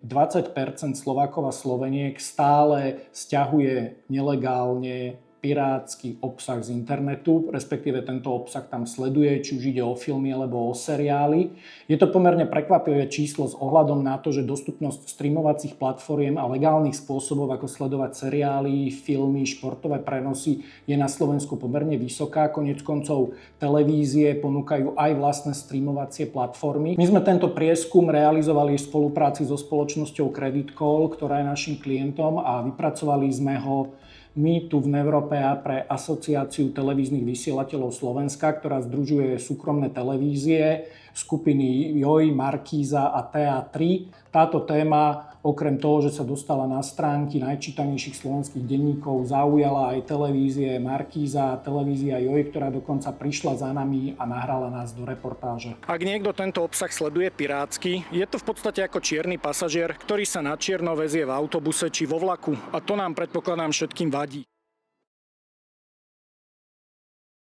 20% Slovákov a Sloveniek stále sťahuje nelegálne pirátsky obsah z internetu, respektíve tento obsah tam sleduje, či už ide o filmy alebo o seriály. Je to pomerne prekvapivé číslo s ohľadom na to, že dostupnosť streamovacích platformiem a legálnych spôsobov, ako sledovať seriály, filmy, športové prenosy, je na Slovensku pomerne vysoká. Koniec koncov televízie ponúkajú aj vlastné streamovacie platformy. My sme tento prieskum realizovali v spolupráci so spoločnosťou Credit Call, ktorá je našim klientom, a vypracovali sme ho my tu v Nevropea pre Asociáciu televíznych vysielateľov Slovenska, ktorá združuje súkromné televízie, skupiny JOJ, Markíza a TA3. Táto téma, okrem toho, že sa dostala na stránky najčítanejších slovenských denníkov, zaujala aj televízie Markíza, televízia JOJ, ktorá dokonca prišla za nami a nahrala nás do reportáže. Ak niekto tento obsah sleduje pirátsky, je to v podstate ako čierny pasažier, ktorý sa na čierno vezie v autobuse či vo vlaku, a to nám, predpokladám, všetkým vadí.